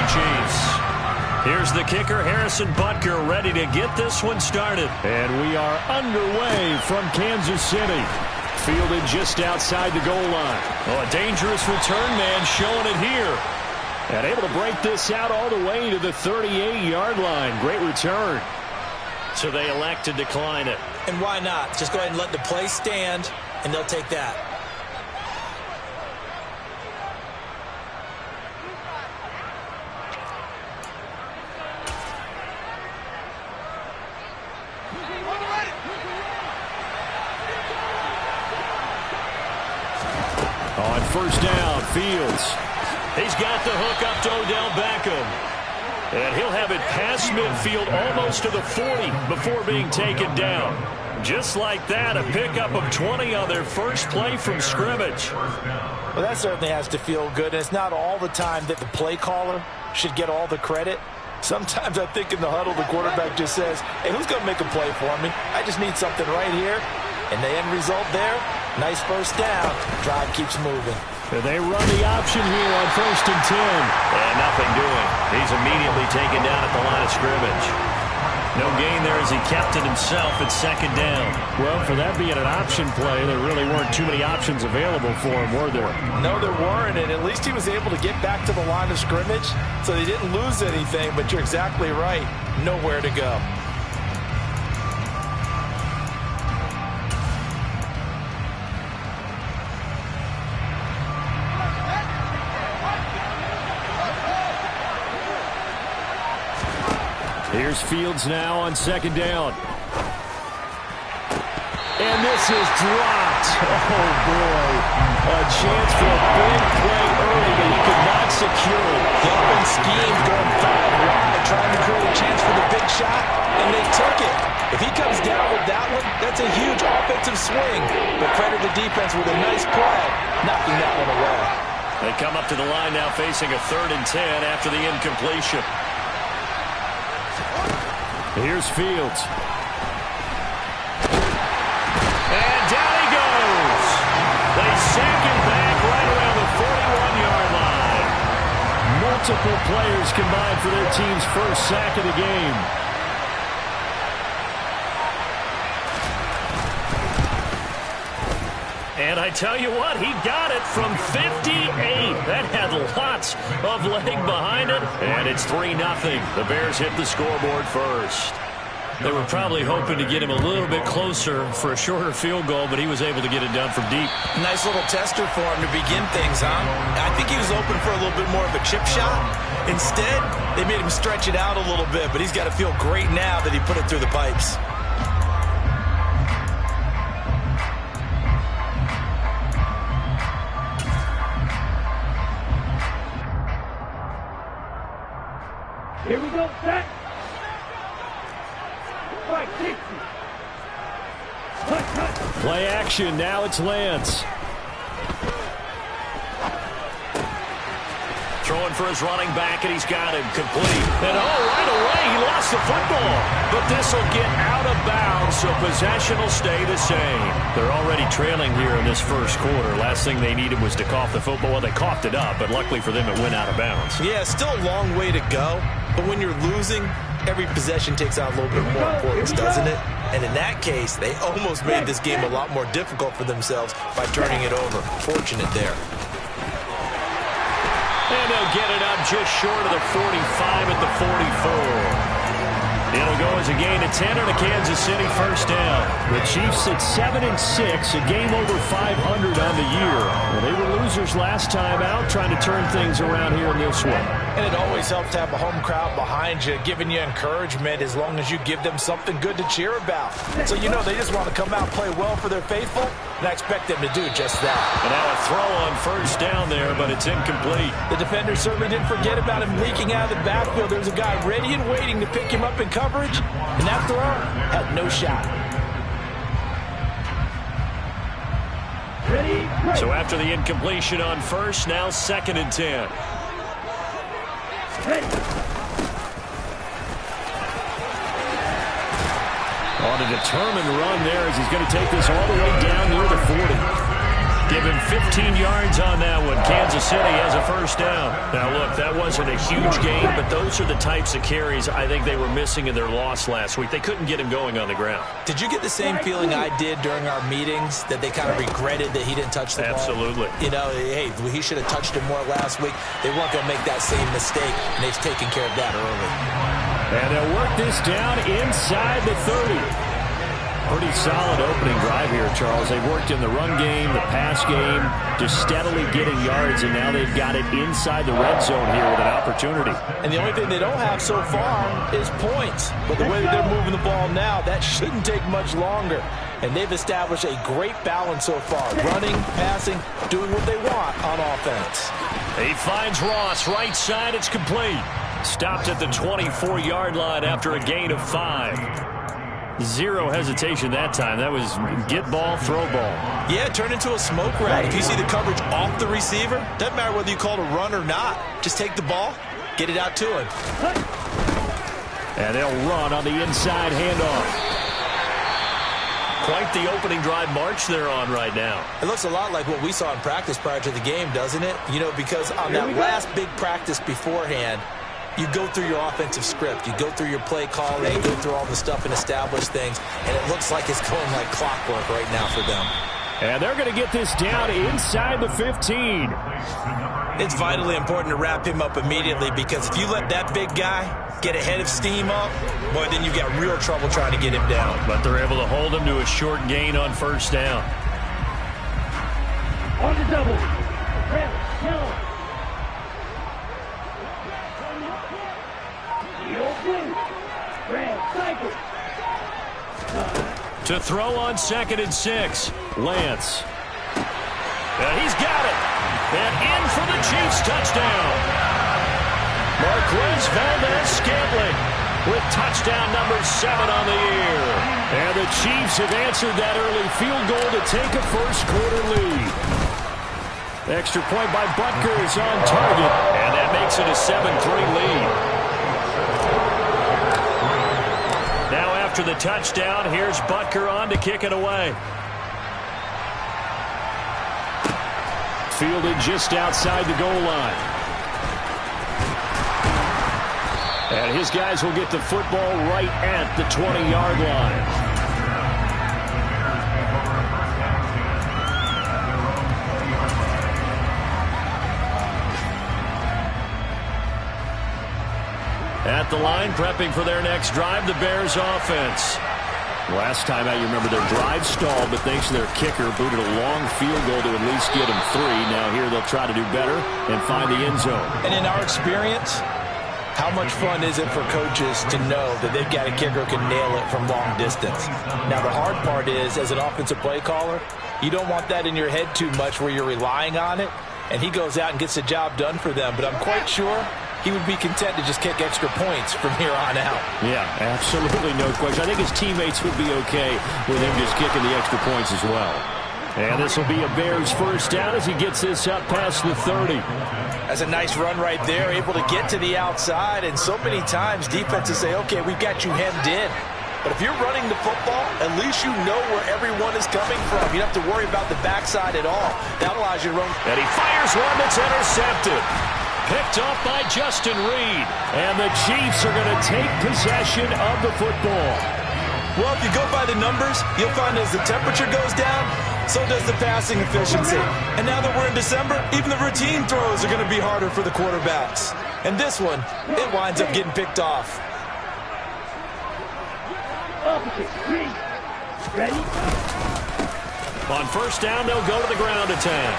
Chiefs. Here's the kicker, Harrison Butker, ready to get this one started. And we are underway from Kansas City. Fielded just outside the goal line. Oh, a dangerous return man showing it here. And able to break this out all the way to the 38-yard line. Great return. So they elect to decline it. And why not? Just go ahead and let the play stand, and they'll take that. On first down, Fields. He's got the hook up to Odell Beckham. And he'll have it past midfield almost to the 40 before being taken down. Just like that, a pickup of 20 on their first play from scrimmage. Well, that certainly has to feel good. And it's not all the time that the play caller should get all the credit. Sometimes I think in the huddle, the quarterback just says, hey, who's going to make a play for me? I just need something right here. And the end result there, nice first down. Drive keeps moving. And they run the option here on 1st and 10. And nothing doing. He's immediately taken down at the line of scrimmage. No gain there as he kept it himself at 2nd down. Well, for that being an option play, there really weren't too many options available for him, were there? No, there weren't, and at least he was able to get back to the line of scrimmage, so they didn't lose anything, but you're exactly right. Nowhere to go. Here's Fields now on 2nd down. And this is dropped. Oh, boy. A chance for a big play early, but he could not secure it. The offense schemed going 5 wide, trying to create a chance for the big shot, and they took it. If he comes down with that one, that's a huge offensive swing. But credit the defense with a nice play, knocking that one away. They come up to the line now facing a 3rd and 10 after the incompletion. Here's Fields. And down he goes. They sack him back right around the 41-yard line. Multiple players combined for their team's first sack of the game. And I tell you what, he got it from 58. That had lots of leg behind it. And it's 3-0. The Bears hit the scoreboard first. They were probably hoping to get him a little bit closer for a shorter field goal, but he was able to get it done from deep. Nice little tester for him to begin things, huh? I think he was open for a little bit more of a chip shot. Instead, they made him stretch it out a little bit, but he's got to feel great now that he put it through the pipes. Here we go, set. Play action, now it's Lance. Throwing for his running back, and he's got him complete. And right away, he lost the football. But this will get out of bounds, so possession will stay the same. They're already trailing here in this first quarter. Last thing they needed was to cough the football. Well, they coughed it up, but luckily for them, it went out of bounds. Yeah, still a long way to go. But when you're losing, every possession takes on a little bit more importance, doesn't it? And in that case, they almost made this game a lot more difficult for themselves by turning it over. Fortunate there. And they'll get it up just short of the 45 at the 44. It'll go as a gain of 10 and a Kansas City first down. The Chiefs at 7-6, a game over 500 on the year. Well, they were losers last time out, trying to turn things around here in this one. And it always helps to have a home crowd behind you, giving you encouragement as long as you give them something good to cheer about. So you know they just want to come out and play well for their faithful, and I expect them to do just that. And now a throw on first down there, but it's incomplete. The defender certainly didn't forget about him leaking out of the backfield. There's a guy ready and waiting to pick him up in coverage, and that throw had no shot. So after the incompletion on first, now 2nd and 10. On a determined run there as he's going to take this all the way down near the 40. Give him 15 yards on that one. Kansas City has a first down. Now, look, that wasn't a huge game, but those are the types of carries I think they were missing in their loss last week. They couldn't get him going on the ground. Did you get the same feeling I did during our meetings, that they kind of regretted that he didn't touch the ball? Absolutely. You know, hey, he should have touched it more last week. They weren't going to make that same mistake, and they've taken care of that early. And they'll work this down inside the 30. Pretty solid opening drive here, Charles. They've worked in the run game, the pass game, just steadily getting yards, and now they've got it inside the red zone here with an opportunity. And the only thing they don't have so far is points. But the way that they're moving the ball now, that shouldn't take much longer. And they've established a great balance so far. Running, passing, doing what they want on offense. He finds Ross right side. It's complete. Stopped at the 24-yard line after a gain of 5. Zero hesitation that time. That was get ball, throw ball. Yeah, turn into a smoke route. If you see the coverage off the receiver, doesn't matter whether you call it a run or not. Just take the ball, get it out to him. And they'll run on the inside handoff. Quite the opening drive march they're on right now. It looks a lot like what we saw in practice prior to the game, doesn't it? You know, because on that last big practice beforehand, you go through your offensive script. You go through your play calling. You go through all the stuff and establish things. And it looks like it's going like clockwork right now for them. And they're going to get this down inside the 15. It's vitally important to wrap him up immediately, because if you let that big guy get ahead of steam up, boy, then you've got real trouble trying to get him down. But they're able to hold him to a short gain on first down. On the double. Red, yellow. Red, cycle. To throw on 2nd and 6. Lance. And he's got it. And in for the Chiefs touchdown. Marquez Valdez-Scantling with touchdown number 7 on the year. And the Chiefs have answered that early field goal to take a first-quarter lead. Extra point by Butker is on target. And that makes it a 7-3 lead. Now after the touchdown, here's Butker on to kick it away. Fielded just outside the goal line. And his guys will get the football right at the 20-yard line. At the line, prepping for their next drive, the Bears offense. Last time out, you remember their drive stalled, but thanks to their kicker, booted a long field goal to at least get them 3. Now here they'll try to do better and find the end zone. And in our experience, how much fun is it for coaches to know that they've got a kicker who can nail it from long distance? Now the hard part is, as an offensive play caller, you don't want that in your head too much where you're relying on it, and he goes out and gets the job done for them. But I'm quite sure he would be content to just kick extra points from here on out. Yeah, absolutely no question. I think his teammates would be okay with him just kicking the extra points as well. And this will be a Bears first down as he gets this up past the 30. That's a nice run right there, able to get to the outside. And so many times defenses say, okay, we've got you hemmed in. But if you're running the football, at least you know where everyone is coming from. You don't have to worry about the backside at all. That allows you to run. And he fires one that's intercepted. Picked off by Justin Reed. And the Chiefs are going to take possession of the football. Well, if you go by the numbers, you'll find as the temperature goes down, so does the passing efficiency. And now that we're in December, even the routine throws are going to be harder for the quarterbacks. And this one, it winds up getting picked off. Ready? On first down, they'll go to the ground attack.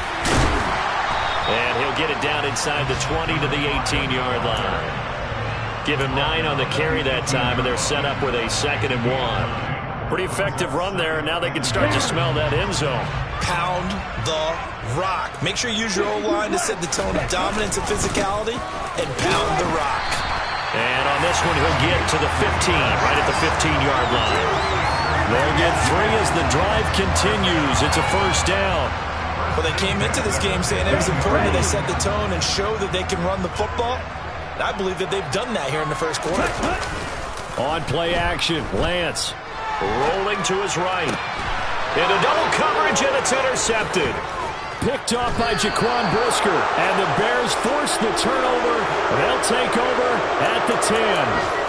And he'll get it down inside the 20 to the 18-yard line. Give him 9 on the carry that time, and they're set up with a 2nd and 1. Pretty effective run there, and now they can start to smell that end zone. Pound the rock. Make sure you use your O-line to set the tone of dominance and physicality, and pound the rock. And on this one, he'll get to the 15, right at the 15-yard line. They'll get 3 as the drive continues. It's a first down. Well, they came into this game saying it was important that they set the tone and show that they can run the football. And I believe that they've done that here in the first quarter. On play action, Lance. Rolling to his right. Into double coverage, and it's intercepted. picked off by Jaquan Brisker. And the Bears force the turnover. They'll take over at the 10.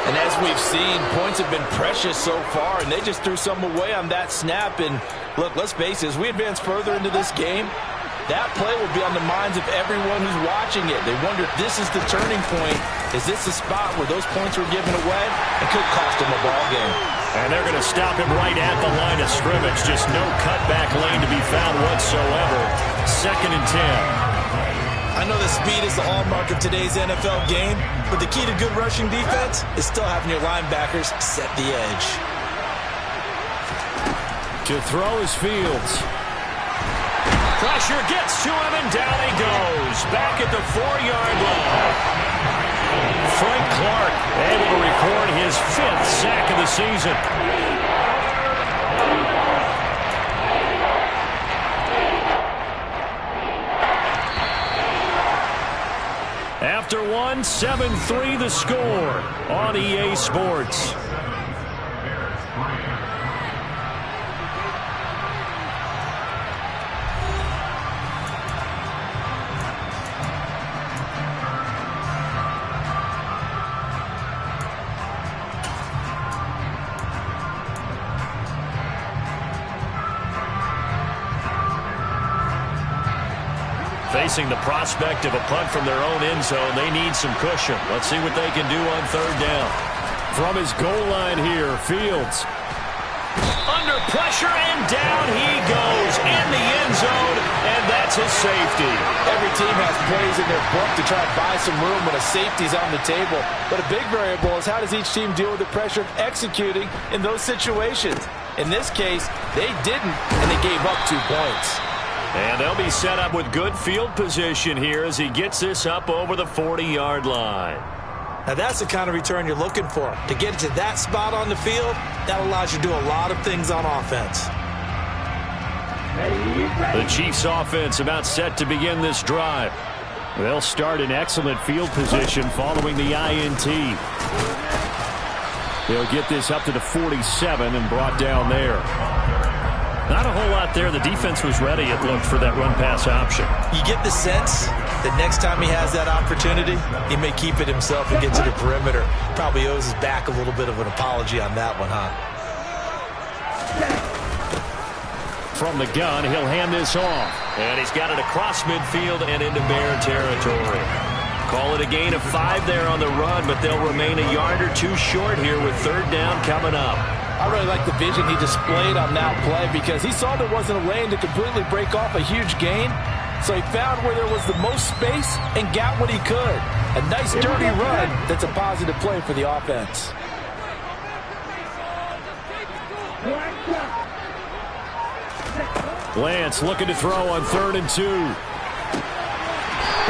And as we've seen, points have been precious so far, and they just threw some away on that snap. And look, let's face it, as we advance further into this game, that play will be on the minds of everyone who's watching it. They wonder if this is the turning point. Is this the spot where those points were given away? It could cost them a ball game. And they're going to stop him right at the line of scrimmage. Just no cutback lane to be found whatsoever. 2nd and 10. I know that speed is the hallmark of today's NFL game, but the key to good rushing defense is still having your linebackers set the edge. To throw is Fields. Pressure gets to him, and down he goes. Back at the 4-yard line. Frank Clark able to record his 5th sack of the season. After 1, 7-3 the score on EA Sports. Facing the prospect of a punt from their own end zone, they need some cushion. Let's see what they can do on 3rd down. From his goal line here, Fields. Under pressure, and down he goes in the end zone, and that's his safety. Every team has plays in their book to try to buy some room when a safety's on the table. But a big variable is how does each team deal with the pressure of executing in those situations. In this case, they didn't, and they gave up 2 points. And they'll be set up with good field position here as he gets this up over the 40-yard line. Now that's the kind of return you're looking for. To get to that spot on the field, that allows you to do a lot of things on offense. The Chiefs offense about set to begin this drive. They'll start in excellent field position following the INT. They'll get this up to the 47 and brought down there. Not a whole lot there. The defense was ready, it looked, for that run-pass option. You get the sense that next time he has that opportunity, he may keep it himself and get to the perimeter. Probably owes his back a little bit of an apology on that one, huh? From the gun, he'll hand this off. And he's got it across midfield and into Bear territory. Call it a gain of 5 there on the run, but they'll remain a yard or 2 short here with 3rd down coming up. I really like the vision he displayed on that play because he saw there wasn't a lane to completely break off a huge gain. So he found where there was the most space and got what he could. A nice dirty run that's a positive play for the offense. Lance looking to throw on 3rd and 2.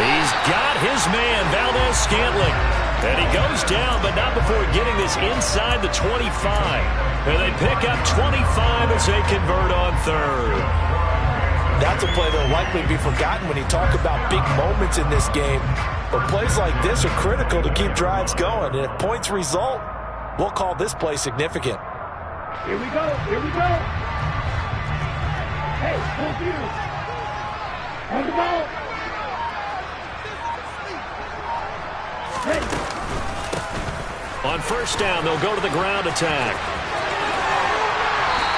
He's got his man, Valdez-Scantling. And he goes down, but not before getting this inside the 25. And they pick up 25 as they convert on 3rd. That's a play that will likely be forgotten when you talk about big moments in this game. But plays like this are critical to keep drives going. And if points result, we'll call this play significant. Here we go. Here we go. Hey, thank you. On the ball. Hey. On 1st down, they'll go to the ground attack.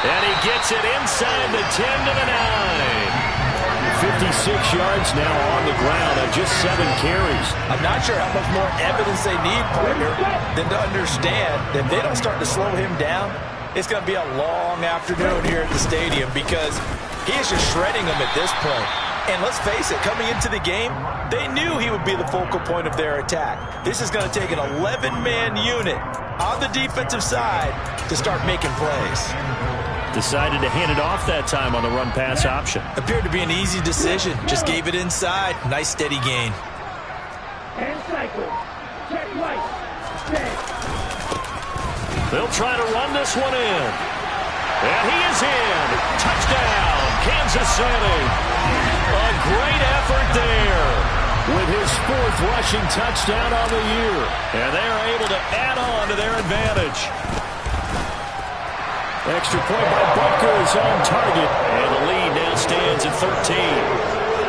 And he gets it inside the 10 to the 9. 56 yards now on the ground on just 7 carries. I'm not sure how much more evidence they need, partner, than to understand that if they don't start to slow him down, it's going to be a long afternoon here at the stadium because he is just shredding them at this point. And let's face it, coming into the game, they knew he would be the focal point of their attack. This is going to take an 11-man unit on the defensive side to start making plays. Decided to hand it off that time on the run-pass option. Appeared to be an easy decision. Just gave it inside. Nice steady gain. And cycle. Check right. Set. They'll try to run this one in. And he is in. Touchdown, Kansas City. A great effort there. With his 4th rushing touchdown on the year. And they're able to add on to their advantage. Extra point by Butker is on target. And the lead now stands at 13.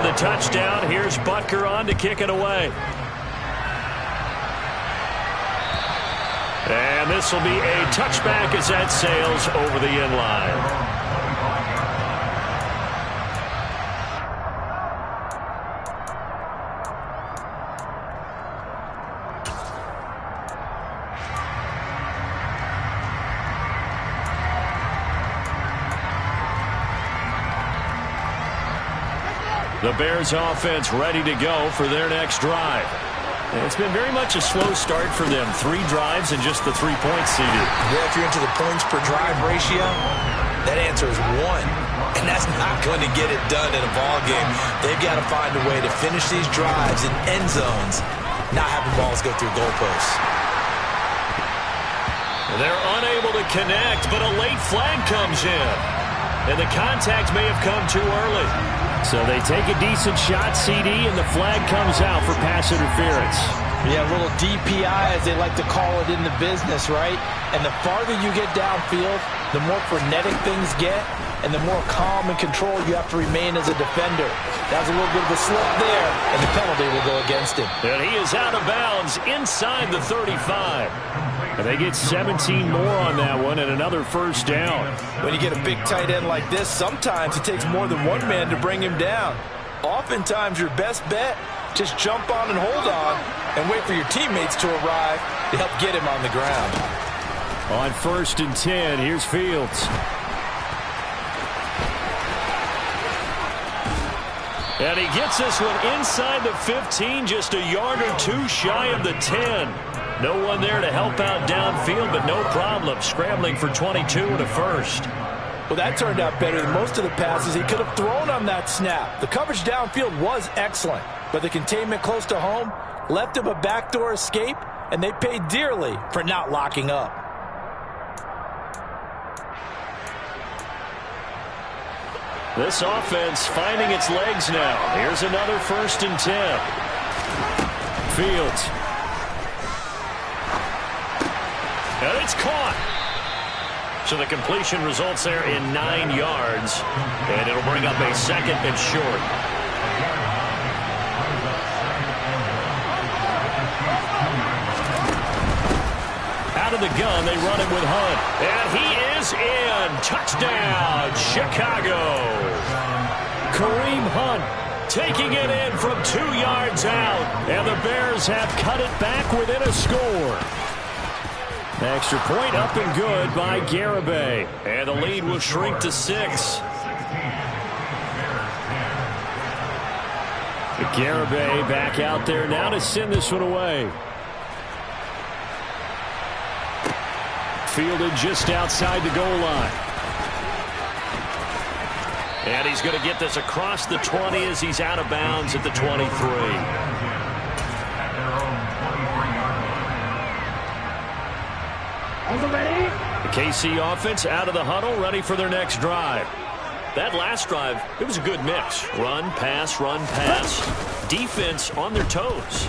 the touchdown. Here's Butker on to kick it away. And this will be a touchback as that sails over the end line. The Bears offense ready to go for their next drive. It's been very much a slow start for them. 3 drives and just the 3 points seeded. Yeah, if you're into the points per drive ratio, that answer is 1. And that's not going to get it done in a ball game. They've got to find a way to finish these drives in end zones, not having balls go through goalposts. They're unable to connect, but a late flag comes in. And the contact may have come too early. So they take a decent shot, CD, and the flag comes out for pass interference. Yeah, a little DPI, as they like to call it in the business, right? And the farther you get downfield, the more frenetic things get, and the more calm and control you have to remain as a defender. That was a little bit of a slip there, and the penalty will go against him. And he is out of bounds inside the 35. And they get 17 more on that one and another first down. When you get a big tight end like this, sometimes it takes more than one man to bring him down. Oftentimes, your best bet, just jump on and hold on and wait for your teammates to arrive to help get him on the ground. On 1st and 10, here's Fields. And he gets this one inside the 15, just a yard or 2 shy of the 10. No one there to help out downfield, but no problem. Scrambling for 22 and a first. Well, that turned out better than most of the passes he could have thrown on that snap. The coverage downfield was excellent, but the containment close to home left him a backdoor escape, and they paid dearly for not locking up. This offense finding its legs now. Here's another 1st and 10. Fields. And it's caught. So the completion results there in 9 yards. And it'll bring up a 2nd and short. Out of the gun, they run it with Hunt. And he is in. Touchdown, Chicago. Kareem Hunt taking it in from 2 yards out. And the Bears have cut it back within a score. Extra point up and good by Garibay. And the lead will shrink to 6. Garibay back out there now to send this one away. Fielded just outside the goal line. And he's going to get this across the 20 as he's out of bounds at the 23. The KC offense out of the huddle, ready for their next drive. That last drive, it was a good mix. Run, pass, defense on their toes.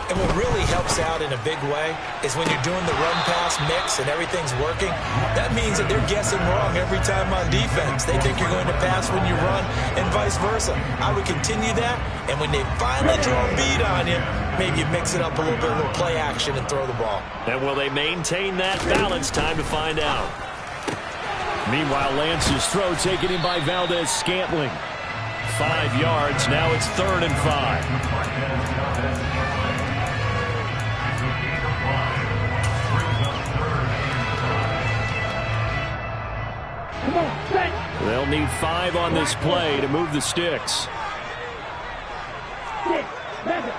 And what really helps out in a big way is when you're doing the run-pass mix and everything's working, that means that they're guessing wrong every time on defense. They think you're going to pass when you run and vice versa. I would continue that, and when they finally draw a bead on you, maybe you mix it up a little bit, a little play action, and throw the ball. And will they maintain that balance? Time to find out. Meanwhile, Lance's throw taken in by Valdez-Scantling. 5 yards. Now it's 3rd and 5. They'll need 5 on this play to move the sticks. 6, 7.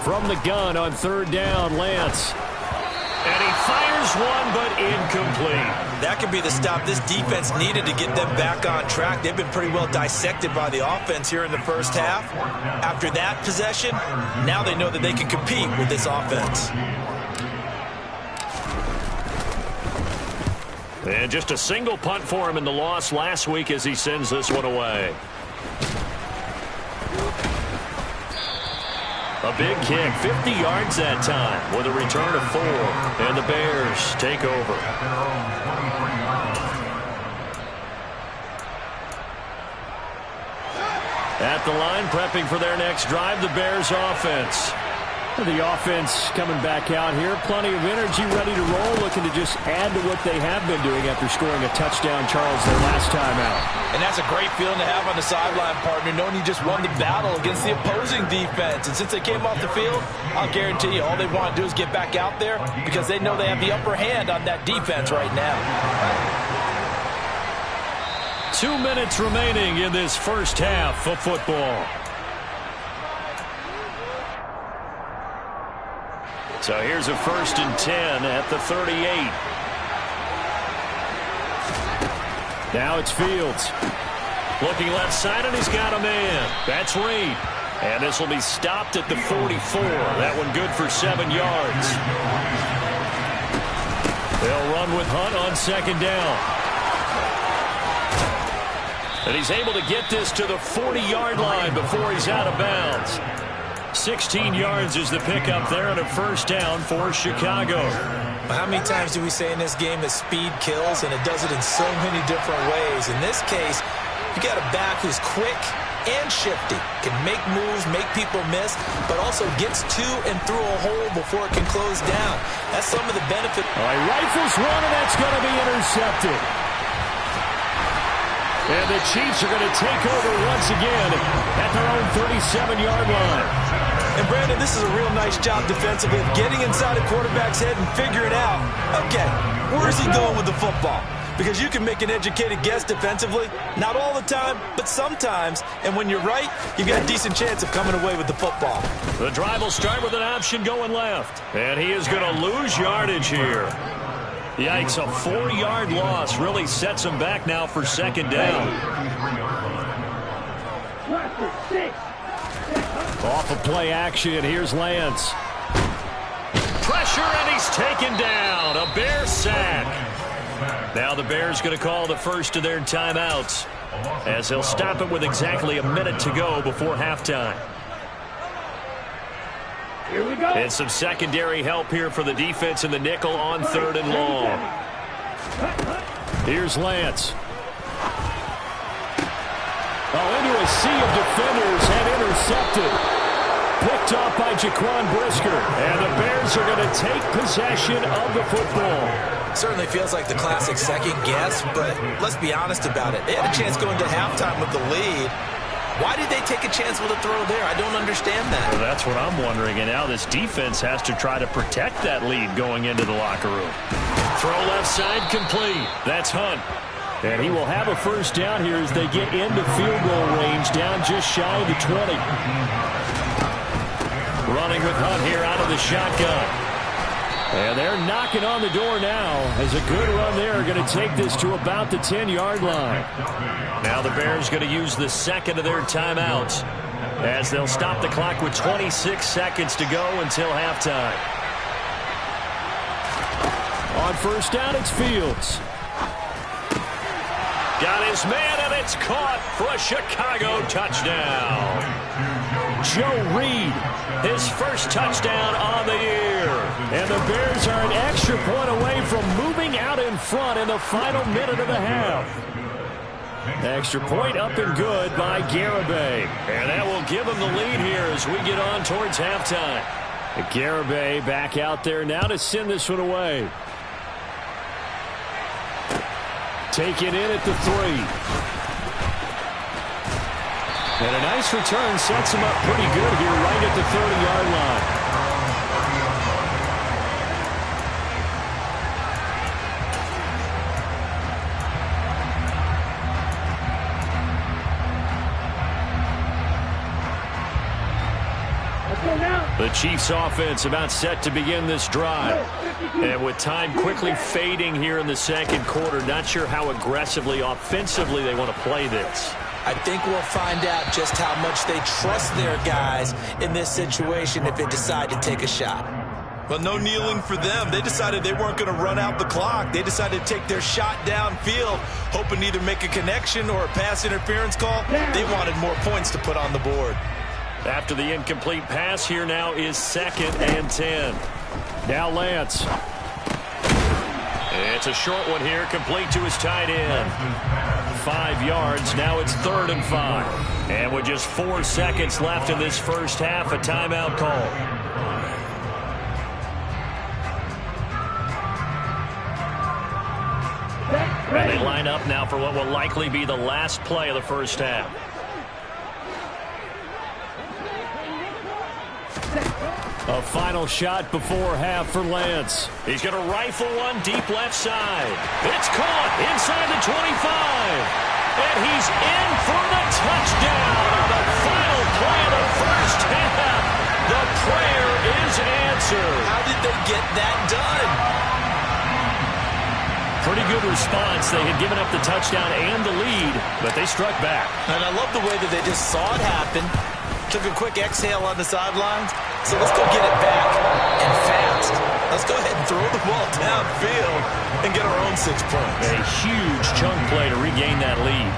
From the gun on 3rd down, Lance. And he fires one, but incomplete. That could be the stop this defense needed to get them back on track. They've been pretty well dissected by the offense here in the first half. After that possession, now they know that they can compete with this offense. And just a single punt for him in the loss last week as he sends this one away. A big kick, 50 yards that time with a return of 4. And the Bears take over. At the line, prepping for their next drive, the Bears offense. The offense coming back out here. Plenty of energy, ready to roll, looking to just add to what they have been doing after scoring a touchdown, Charles, their last time out. And that's a great feeling to have on the sideline, partner, knowing you just won the battle against the opposing defense. And since they came off the field, I'll guarantee you all they want to do is get back out there because they know they have the upper hand on that defense right now. 2 minutes remaining in this first half of football. So here's a 1st and 10 at the 38. Now it's Fields. Looking left side, and he's got a man. That's Reed. And this will be stopped at the 44. That one good for 7 yards. They'll run with Hunt on 2nd down. And he's able to get this to the 40-yard line before he's out of bounds. 16 yards is the pickup there and a 1st down for Chicago. How many times do we say in this game that speed kills, and it does it in so many different ways? In this case, you got a back who's quick and shifty, can make moves, make people miss, but also gets to and through a hole before it can close down. That's some of the benefit. All right, rifles one, and that's going to be intercepted. And the Chiefs are going to take over once again at their own 37-yard line. And, Brandon, this is a real nice job defensively of getting inside a quarterback's head and figuring out, okay, where is he going with the football? Because you can make an educated guess defensively. Not all the time, but sometimes. And when you're right, you've got a decent chance of coming away with the football. The drive will start with an option going left. And he is going to lose yardage here. Yikes, a 4-yard loss really sets him back now for 2nd down. Off of play action, here's Lance. Pressure, and he's taken down. A Bear sack. Now the Bears going to call the first of their timeouts as they'll stop it with exactly a minute to go before halftime. Here we go. And some secondary help here for the defense in the nickel on 3rd and long. Here's Lance. Oh, into a sea of defenders and intercepted. Picked off by Jaquan Brisker. And the Bears are going to take possession of the football. Certainly feels like the classic second guess, but let's be honest about it. They had a chance going to halftime with the lead. Why did they take a chance with a throw there? I don't understand that. Well, that's what I'm wondering. And now this defense has to try to protect that lead going into the locker room. Throw left side complete. That's Hunt. And he will have a 1st down here as they get into field goal range, down just shy of the 20. Running with Hunt here out of the shotgun. And they're knocking on the door now as a good run there going to take this to about the 10-yard line. Now the Bears going to use the 2nd of their timeouts as they'll stop the clock with 26 seconds to go until halftime. On 1st down, it's Fields. Got his man, and it's caught for a Chicago touchdown. Joe Reed, his 1st touchdown on the year. And the Bears are an extra point away from moving out in front in the final minute of the half. Extra point up and good by Garibay. And that will give him the lead here as we get on towards halftime. Garibay back out there now to send this one away. Take it in at the 3. And a nice return sets him up pretty good here right at the 30-yard line. The Chiefs offense about set to begin this drive. And with time quickly fading here in the 2nd quarter, not sure how aggressively, offensively they want to play this. I think we'll find out just how much they trust their guys in this situation if they decide to take a shot. Well, no kneeling for them. They decided they weren't going to run out the clock. They decided to take their shot downfield, hoping to either make a connection or a pass interference call. They wanted more points to put on the board. After the incomplete pass, here now is 2nd and 10. Now Lance. It's a short one here, complete to his tight end. 5 yards, now it's 3rd and 5. And with just 4 seconds left in this first half, a timeout call. And they line up now for what will likely be the last play of the first half. A final shot before half for Lance. He's going to rifle one deep left side. It's caught inside the 25. And he's in for the touchdown on the final play of the first half. The prayer is answered. How did they get that done? Pretty good response. They had given up the touchdown and the lead, but they struck back. And I love the way that they just saw it happen. Took a quick exhale on the sidelines. So let's go get it back and fast. Let's go ahead and throw the ball downfield and get our own 6 points. A huge chunk play to regain that lead.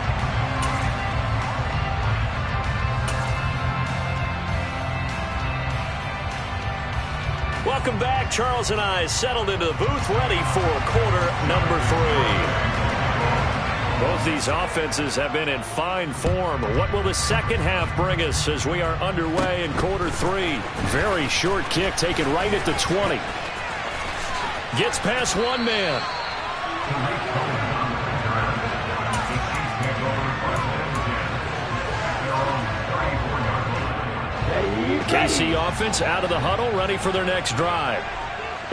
Welcome back. Charles and I settled into the booth, ready for quarter number 3. Both these offenses have been in fine form. What will the second half bring us as we are underway in quarter 3? Very short kick taken right at the 20. Gets past one man. KC offense out of the huddle, ready for their next drive.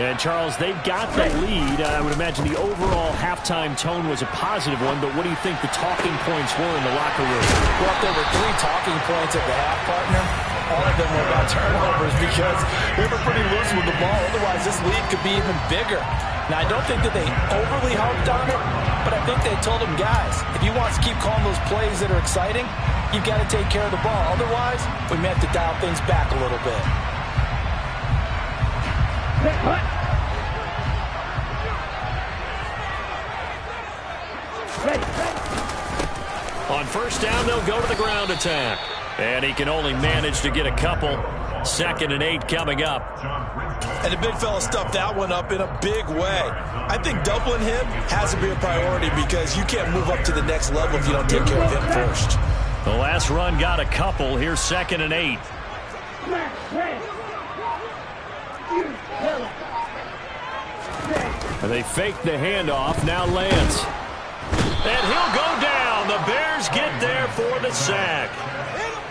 And, Charles, they've got the lead. I would imagine the overall halftime tone was a positive one, but what do you think the talking points were in the locker room? Well, if there were 3 talking points at the half, partner, all of them were about turnovers because we were pretty loose with the ball. Otherwise, this lead could be even bigger. Now, I don't think that they overly harped on it, but I think they told them, guys, if you want to keep calling those plays that are exciting, you've got to take care of the ball. Otherwise, we may have to dial things back a little bit. On first down, they'll go to the ground attack. And he can only manage to get a couple. 2nd and 8 coming up. And the big fella stuffed that one up in a big way. I think doubling him has to be a priority because you can't move up to the next level if you don't take care of him first. The last run got a couple. Here's 2nd and 8. And they fake the handoff. Now Lance. And he'll go down. The Bears get there for the sack.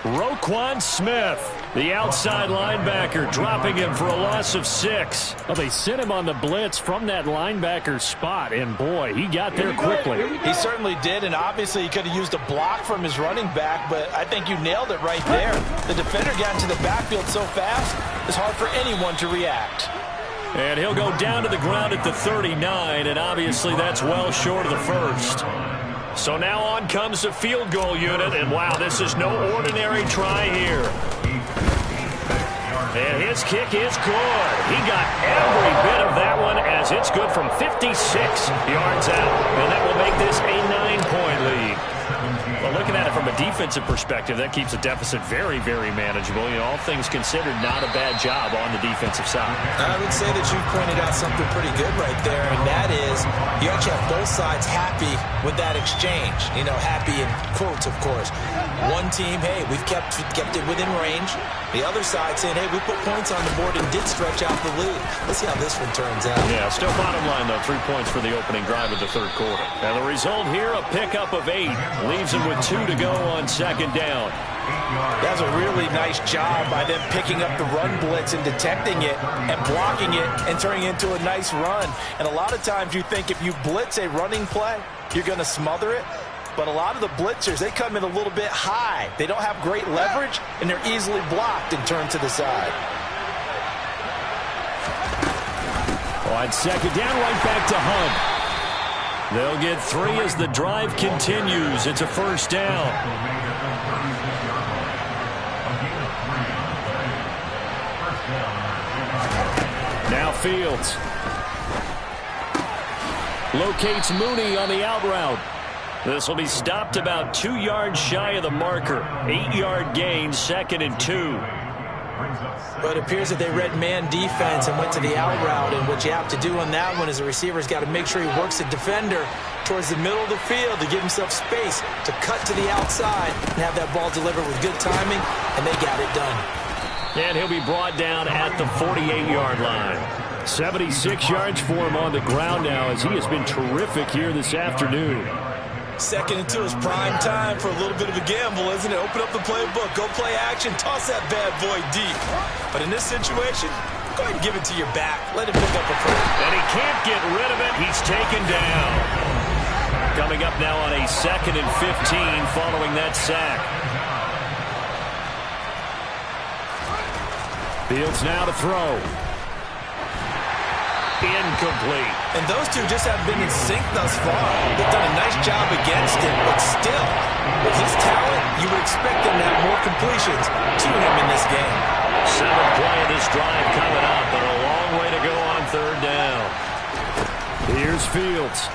Roquan Smith, the outside linebacker, dropping him for a loss of 6. Well, they sent him on the blitz from that linebacker spot, and boy, he got there quickly. He certainly did, and obviously he could have used a block from his running back, but I think you nailed it right there. The defender got into the backfield so fast, it's hard for anyone to react. And he'll go down to the ground at the 39, and obviously that's well short of the first. So now on comes the field goal unit, and wow, this is no ordinary try here. And his kick is good. He got every bit of that one as it's good from 56 yards out. And that will make this a 9-point lead. Well, looking at it from a defensive perspective, that keeps the deficit very, very manageable. You know, all things considered, not a bad job on the defensive side. I would say that you pointed out something pretty good right there, and that is you actually have both sides happy with that exchange. You know, happy in quotes, of course. One team, hey, we've kept it within range. The other side saying, hey, we put points on the board and did stretch out the lead. Let's see how this one turns out. Yeah, still bottom line, though, 3 points for the opening drive of the third quarter. And the result here, a pickup of 8. Leaves him with 2 to go on 2nd down. That's a really nice job by them picking up the run blitz and detecting it and blocking it and turning it into a nice run. And a lot of times you think if you blitz a running play, you're going to smother it. But a lot of the blitzers, they come in a little bit high. They don't have great leverage, and they're easily blocked and turned to the side. On 2nd down, right back to Hunt. They'll get 3 as the drive continues. It's a first down. Now Fields. Locates Mooney on the out route. This will be stopped about 2 yards shy of the marker. 8-yard gain, 2nd and 2. But it appears that they read man defense and went to the out route, and what you have to do on that one is the receiver's got to make sure he works the defender towards the middle of the field to give himself space to cut to the outside and have that ball delivered with good timing, and they got it done. And he'll be brought down at the 48-yard line. 76 yards for him on the ground now as he has been terrific here this afternoon. Second into his prime time for a little bit of a gamble, isn't it? Open up the playbook, go play action, toss that bad boy deep. But in this situation, go ahead and give it to your back. Let him pick up a play. And he can't get rid of it. He's taken down. Coming up now on a 2nd and 15 following that sack. Fields now to throw. Incomplete. And those two just haven't been in sync thus far. They've done a nice job against him, but still, with his talent, you would expect him to have more completions to him in this game. 7th play of this drive coming up, but a long way to go on 3rd down. Here's Fields.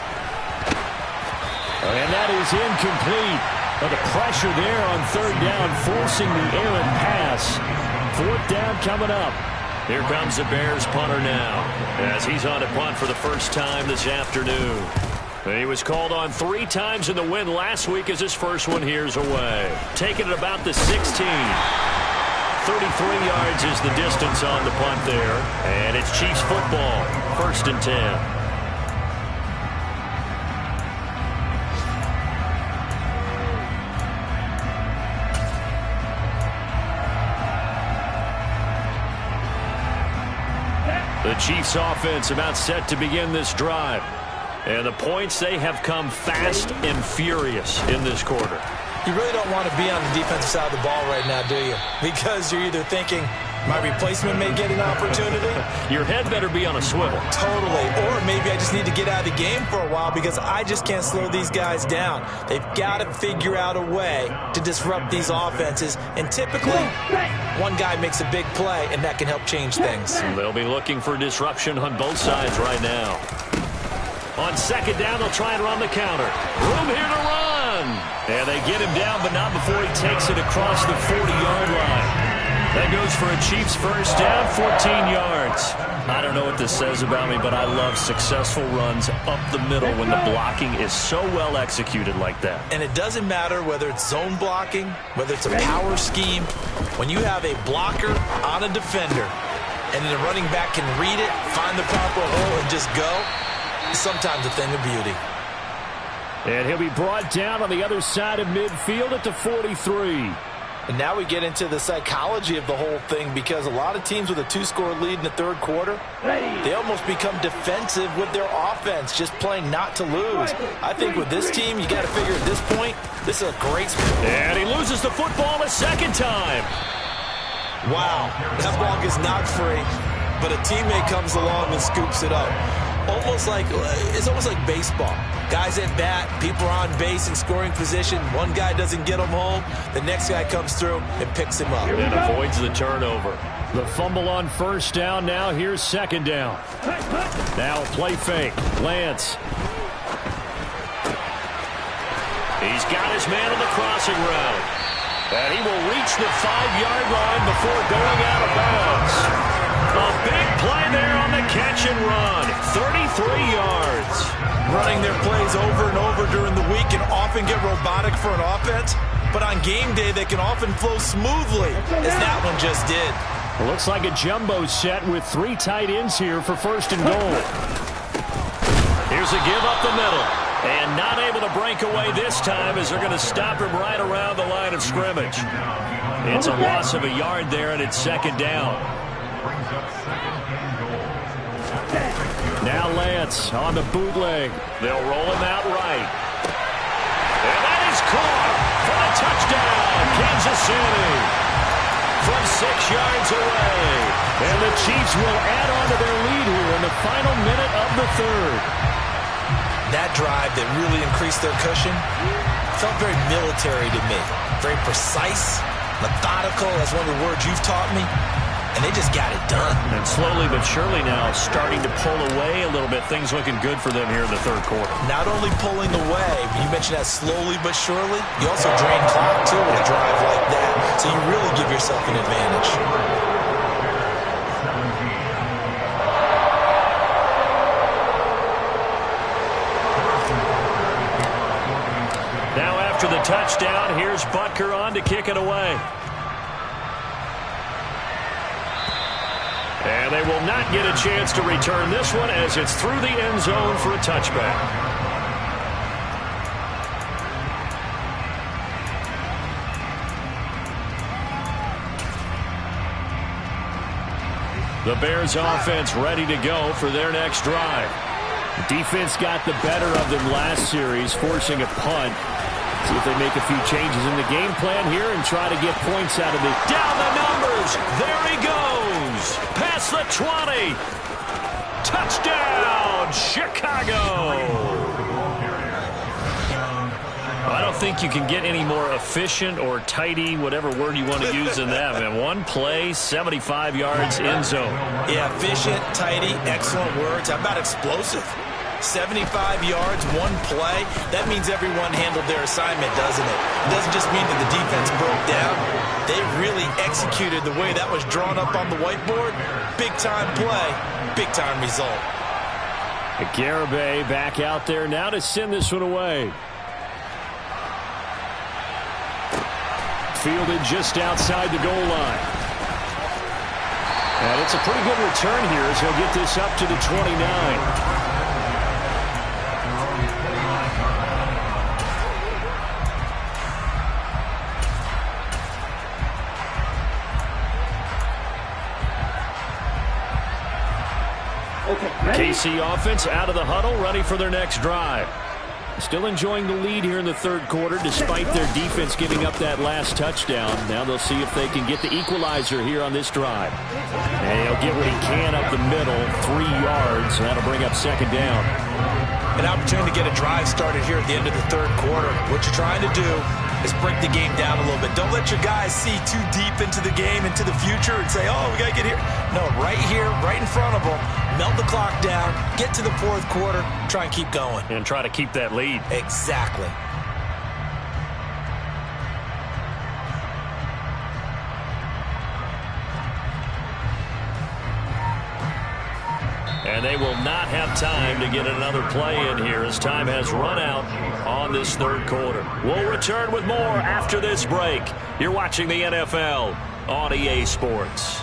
And that is incomplete. But the pressure there on 3rd down, forcing the errant pass. 4th down coming up. Here comes the Bears punter now, as he's on to punt for the first time this afternoon. He was called on 3 times in the win last week as his first one here's away. Taking it about the 16. 33 yards is the distance on the punt there. And it's Chiefs football, 1st and 10. The Chiefs offense about set to begin this drive. And the points, they have come fast and furious in this quarter. You really don't want to be on the defensive side of the ball right now, do you? Because you're either thinking, my replacement may get an opportunity. Your head better be on a swivel. Totally. Or maybe I just need to get out of the game for a while because I just can't slow these guys down. They've got to figure out a way to disrupt these offenses. And typically, one guy makes a big play, and that can help change things. They'll be looking for disruption on both sides right now. On 2nd down, they'll try and run the counter. Room here to run. And they get him down, but not before he takes it across the 40-yard line. That goes for a Chiefs first down, 14 yards. I don't know what this says about me, but I love successful runs up the middle when the blocking is so well executed like that. And it doesn't matter whether it's zone blocking, whether it's a power scheme. When you have a blocker on a defender, and then the running back can read it, find the proper hole, and just go, it's sometimes a thing of beauty. And he'll be brought down on the other side of midfield at the 43. And now we get into the psychology of the whole thing because a lot of teams with a 2-score lead in the 3rd quarter, they almost become defensive with their offense, just playing not to lose. I think with this team, you got to figure at this point, this is a great spot. And he loses the football a 2nd time. Wow, that ball gets knocked free, but a teammate comes along and scoops it up. It's almost like baseball. Guys at bat, people are on base in scoring position. One guy doesn't get him home. The next guy comes through and picks him up. And avoids the turnover. The fumble on 1st down. Now here's 2nd down. Now a play fake. Lance. He's got his man on the crossing route. And he will reach the 5-yard line before going out of bounds. A big play there on the catch and run. 33 yards. Running their plays over and over during the week can often get robotic for an offense, but on game day they can often flow smoothly, as that one just did. It looks like a jumbo set with 3 tight ends here for 1st and goal. Here's a give up the middle. And not able to break away this time as they're going to stop him right around the line of scrimmage. It's a loss of a yard there, and it's 2nd down. Now Lance on the bootleg. They'll roll him out right. And that is caught for a touchdown, Kansas City. From 6 yards away. And the Chiefs will add on to their lead here in the final minute of the 3rd. That drive that really increased their cushion felt very military to me. Very precise, methodical, that's one of the words you've taught me. And they just got it done. And slowly but surely now starting to pull away a little bit. Things looking good for them here in the 3rd quarter. Not only pulling away, you mentioned that slowly but surely, you also drain clock too with a drive like that. So you really give yourself an advantage. for the touchdown. Here's Butker on to kick it away. And they will not get a chance to return this one as it's through the end zone for a touchback. The Bears offense ready to go for their next drive. The defense got the better of them last series, forcing a punt. See if they make a few changes in the game plan here and try to get points out of it. Down the numbers. There he goes. Past the 20. Touchdown, Chicago. I don't think you can get any more efficient or tidy, whatever word you want to use in that. And one play, 75 yards, end zone. Yeah, efficient, tidy, excellent words. How about explosive? 75 yards, one play. That means everyone handled their assignment, doesn't it? It doesn't just mean that the defense broke down. They really executed the way that was drawn up on the whiteboard. Big-time play, big-time result. Garibay back out there now to send this one away. Fielded just outside the goal line. And it's a pretty good return here as he'll get this up to the 29. KC offense out of the huddle, ready for their next drive. Still enjoying the lead here in the third quarter despite their defense giving up that last touchdown. Now they'll see if they can get the equalizer here on this drive. And he'll get what he can up the middle, 3 yards. That'll bring up second down. An opportunity to get a drive started here at the end of the third quarter. What you're trying to do is break the game down a little bit. Don't let your guys see too deep into the game, into the future, and say, oh, we got to get here. No, right here, right in front of them. Melt the clock down, get to the fourth quarter, try and keep going. And try to keep that lead. Exactly. And they will not have time to get another play in here as time has run out on this third quarter. We'll return with more after this break. You're watching the NFL on EA Sports.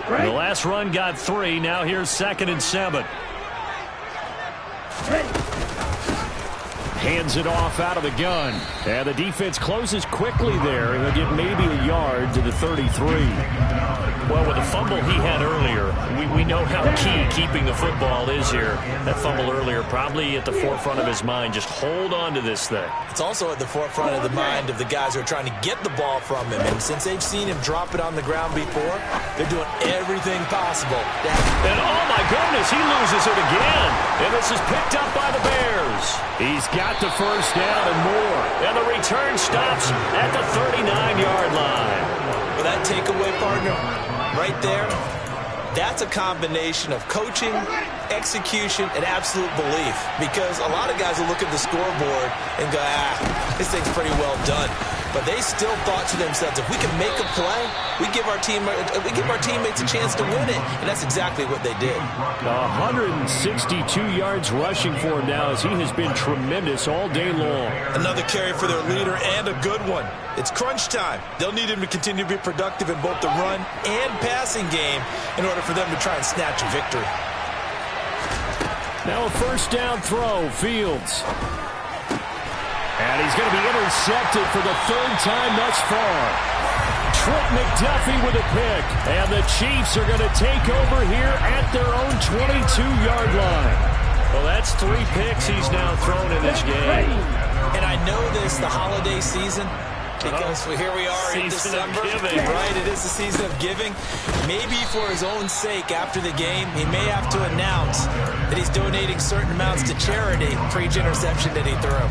The last run got 3. Now here's 2nd and 7. Hands it off out of the gun. And the defense closes quickly there. He'll get maybe a yard to the 33. Well, with the fumble he had earlier, we know how key keeping the football is here. That fumble earlier probably at the forefront of his mind. Just hold on to this thing. It's also at the forefront of the mind of the guys who are trying to get the ball from him. And since they've seen him drop it on the ground before, they're doing everything possible. And oh my goodness, he loses it again. And this is picked up by the Bears. He's got the first down and more. And the return stops at the 39-yard line. Well, that takeaway, partner, right there, that's a combination of coaching, execution, and absolute belief. Because a lot of guys will look at the scoreboard and go, this thing's pretty well done. But they still thought to themselves, if we can make a play, we give our teammates a chance to win it. And that's exactly what they did. 162 yards rushing for him now as he has been tremendous all day long. Another carry for their leader and a good one. It's crunch time. They'll need him to continue to be productive in both the run and passing game in order for them to try and snatch a victory. Now a first down throw, Fields. And he's going to be intercepted for the 3rd time thus far. Trent McDuffie with a pick. And the Chiefs are going to take over here at their own 22-yard line. Well, that's 3 picks he's now thrown in this game. And I know this, the holiday season, because here we are in December. Right, it is the season of giving. Maybe for his own sake after the game, he may have to announce that he's donating certain amounts to charity for each interception that he threw.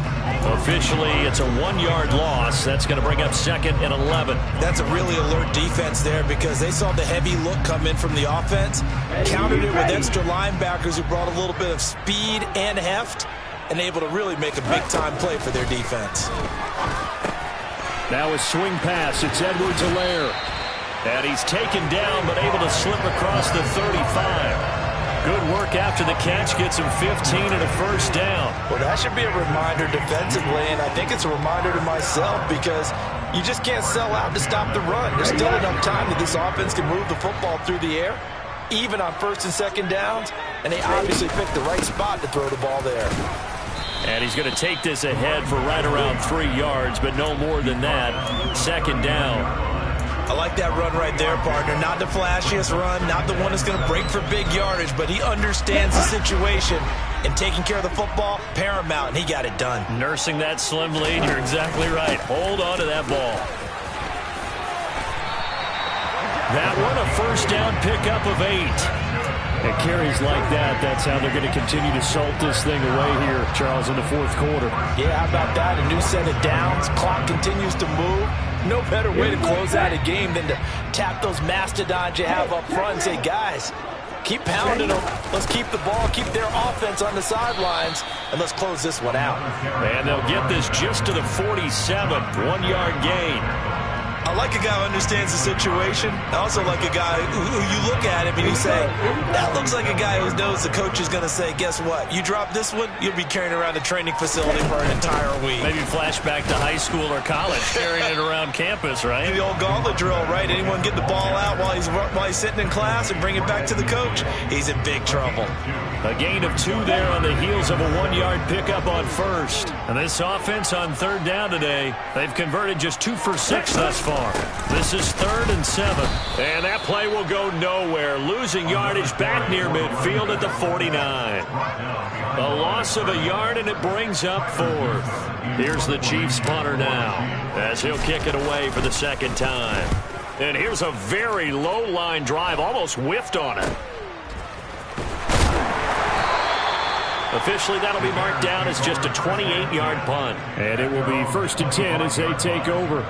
Officially, it's a 1-yard loss. That's going to bring up 2nd and 11. That's a really alert defense there because they saw the heavy look come in from the offense, countered it with extra linebackers who brought a little bit of speed and heft, and able to really make a big-time play for their defense. Now a swing pass. It's Edwards-Helaire. And he's taken down but able to slip across the 35. Good work after the catch. Gets him 15 and a first down. Well, that should be a reminder defensively, and I think it's a reminder to myself because you just can't sell out to stop the run. There's still enough time that this offense can move the football through the air, even on 1st and 2nd downs, and they obviously picked the right spot to throw the ball there. And he's going to take this ahead for right around 3 yards, but no more than that. 2nd down. I like that run right there, partner. Not the flashiest run, not the one that's going to break for big yardage, but he understands the situation, and taking care of the football, paramount, and he got it done. Nursing that slim lead, you're exactly right. Hold on to that ball. That one, a first down pickup of 8. And carries like that, that's how they're going to continue to salt this thing away here, Charles, in the 4th quarter. Yeah, how about that? A new set of downs. Clock continues to move. No better way to close out a game than to tap those mastodons you have up front and say, guys, keep pounding them. Let's keep the ball, keep their offense on the sidelines, and let's close this one out. And they'll get this just to the 47, 1-yard gain. I like a guy who understands the situation. I also like a guy who you look at him and you say, that looks like a guy who knows the coach is going to say, guess what? You drop this one, you'll be carrying around a training facility for an entire week. Maybe flashback to high school or college, carrying it around campus, right? The old gauntlet drill, right? Anyone get the ball out while he's sitting in class and bring it back to the coach? He's in big trouble. A gain of 2 there on the heels of a 1-yard pickup on 1st. And this offense on 3rd down today, they've converted just 2 for 6 thus far. This is 3rd and 7. And that play will go nowhere. Losing yardage back near midfield at the 49. A loss of a yard, and it brings up 4th. Here's the Chiefs punter now as he'll kick it away for the 2nd time. And here's a very low line drive, almost whiffed on it. Officially, that'll be marked down as just a 28-yard punt. And it will be 1st and 10 as they take over.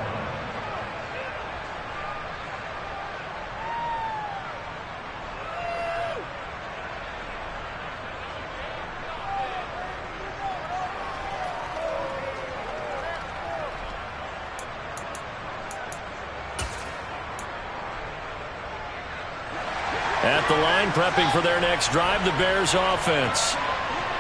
At the line, prepping for their next drive, the Bears offense.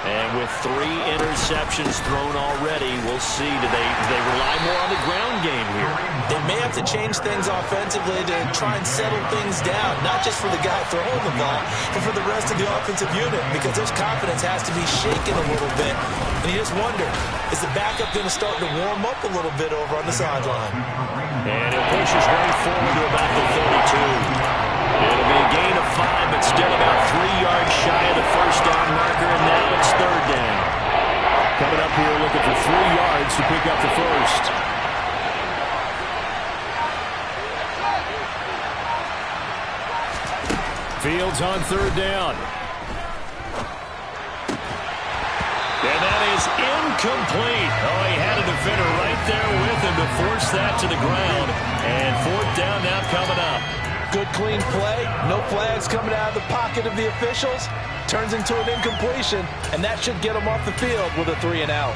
And with 3 interceptions thrown already, we'll see. Do they rely more on the ground game here? They may have to change things offensively to try and settle things down, not just for the guy throwing the ball, but for the rest of the offensive unit, because their confidence has to be shaken a little bit. And you just wonder, is the backup going to start to warm up a little bit over on the sideline? And it pushes right forward to about the 32. It'll be a gain of 5, but still about 3 yards shy of the first down marker, and now it's 3rd down. Coming up here looking for 3 yards to pick up the first. Fields on 3rd down. And that is incomplete. Oh, he had a defender right there with him to force that to the ground. And 4th down now coming up. Good, clean play. No flags coming out of the pocket of the officials. Turns into an incompletion, and that should get them off the field with a 3 and out.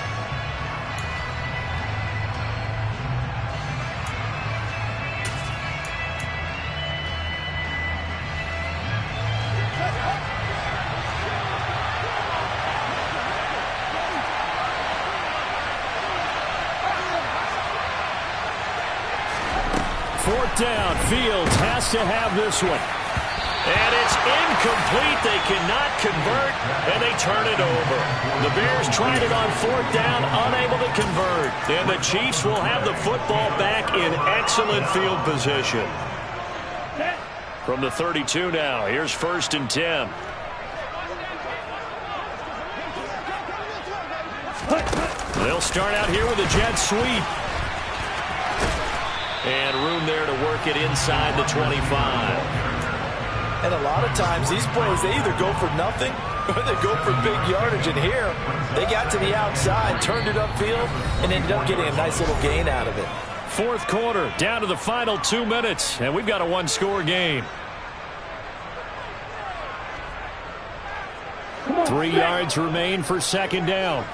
Fourth down. Fields has to have this one. And it's incomplete. They cannot convert, and they turn it over. The Bears tried it on 4th down, unable to convert. And the Chiefs will have the football back in excellent field position. From the 32 now, here's 1st and 10. They'll start out here with a jet sweep. And room there to work it inside the 25. And a lot of times, these plays, they either go for nothing or they go for big yardage. And here, they got to the outside, turned it upfield, and ended up getting a nice little gain out of it. Fourth quarter, down to the final 2 minutes, and we've got a one-score game. 3 yards remain for second down.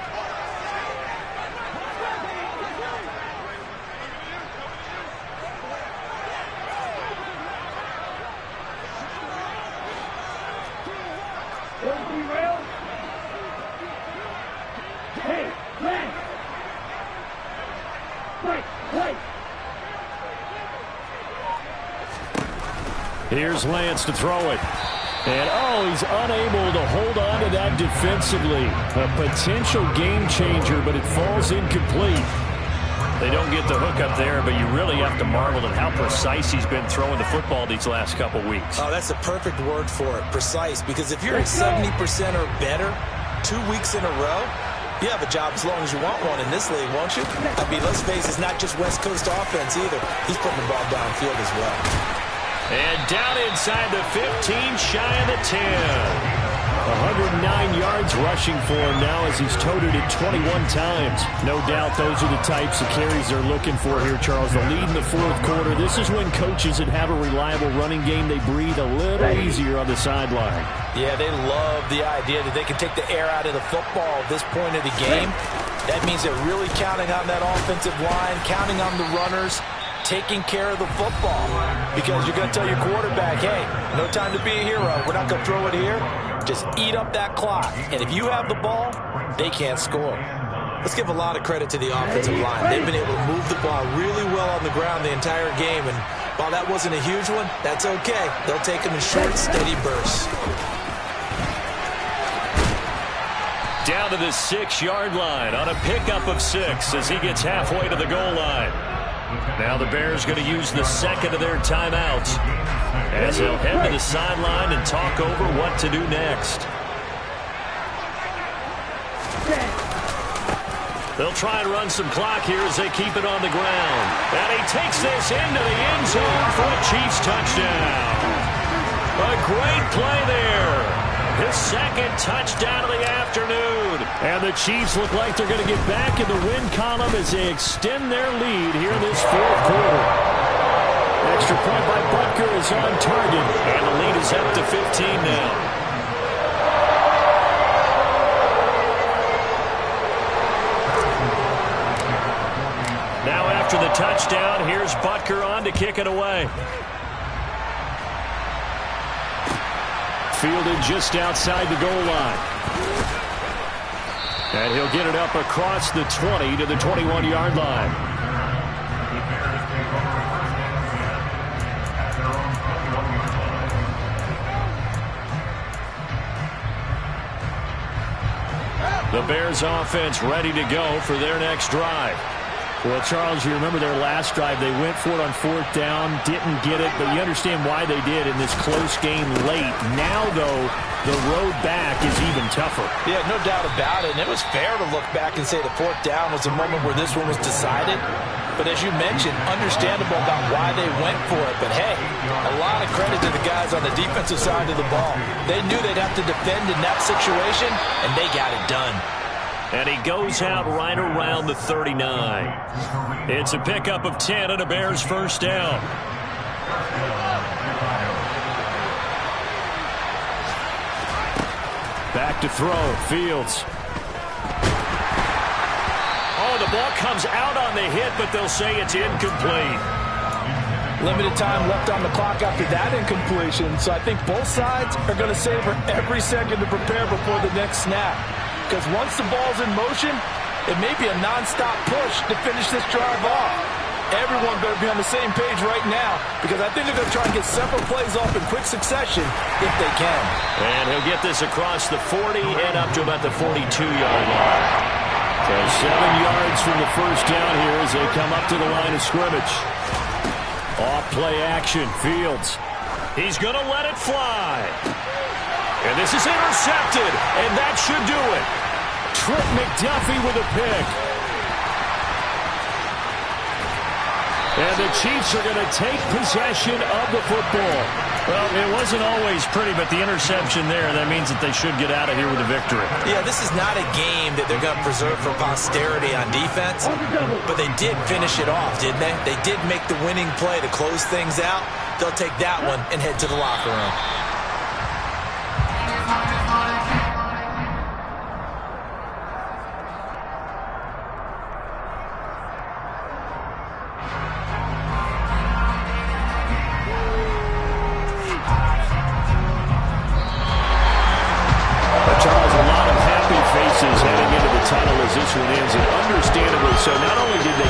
Here's Lance to throw it. And, oh, he's unable to hold on to that defensively. A potential game changer, but it falls incomplete. They don't get the hook up there, but you really have to marvel at how precise he's been throwing the football these last couple weeks. Oh, that's the perfect word for it, precise. Because if you're at 70% or better 2 weeks in a row, you have a job as long as you want one in this league, won't you? I mean, let's face it, it's not just West Coast offense either. He's putting the ball downfield as well. And down inside the 15, shy of the 10. 109 yards rushing for him now as he's toted it 21 times. No doubt those are the types of carries they're looking for here, Charles. The lead in the fourth quarter. This is when coaches that have a reliable running game, they breathe a little easier on the sideline. Yeah, they love the idea that they can take the air out of the football at this point of the game. That means they're really counting on that offensive line, counting on the runners, taking care of the football, because you're going to tell your quarterback, hey, no time to be a hero. We're not going to throw it here. Just eat up that clock. And if you have the ball, they can't score. Let's give a lot of credit to the offensive line. They've been able to move the ball really well on the ground the entire game. And while that wasn't a huge one, that's okay. They'll take them in short, steady bursts. Down to the 6-yard line on a pickup of 6 as he gets halfway to the goal line. Now the Bears going to use the second of their timeouts as they'll head to the sideline and talk over what to do next. They'll try and run some clock here as they keep it on the ground. And he takes this into the end zone for a Chiefs touchdown. A great play there. His second touchdown of the afternoon. And the Chiefs look like they're going to get back in the win column as they extend their lead here in this fourth quarter. Extra point by Butker is on target. And the lead is up to 15 now. Now after the touchdown, here's Butker on to kick it away. Fielded just outside the goal line. And he'll get it up across the 20 to the 21-yard line. The Bears offense ready to go for their next drive. Well, Charles, you remember their last drive. They went for it on fourth down, didn't get it, but you understand why they did in this close game late. Now, though, the road back is even tougher. Yeah, no doubt about it. And it was fair to look back and say the fourth down was a moment where this one was decided. But as you mentioned, understandable about why they went for it. But, hey, a lot of credit to the guys on the defensive side of the ball. They knew they'd have to defend in that situation, and they got it done. And he goes out right around the 39. It's a pickup of 10 and a Bears first down. Back to throw, Fields. Oh, the ball comes out on the hit, but they'll say it's incomplete. Limited time left on the clock after that incompletion, so I think both sides are going to savor every second to prepare before the next snap. Because once the ball's in motion, it may be a nonstop push to finish this drive off. Everyone better be on the same page right now, because I think they're going to try and get several plays off in quick succession if they can. And he'll get this across the 40 and up to about the 42-yard line. So 7 yards from the first down here as they come up to the line of scrimmage. Off play action, Fields. He's going to let it fly. And this is intercepted, and that should do it. Trent McDuffie with a pick. And the Chiefs are going to take possession of the football. Well, it wasn't always pretty, but the interception there, that means that they should get out of here with a victory. Yeah, this is not a game that they're going to preserve for posterity on defense, but they did finish it off, didn't they? They did make the winning play to close things out. They'll take that one and head to the locker room. Charles, a lot of happy faces heading into the tunnel as this one ends, and understandably so. Not only did they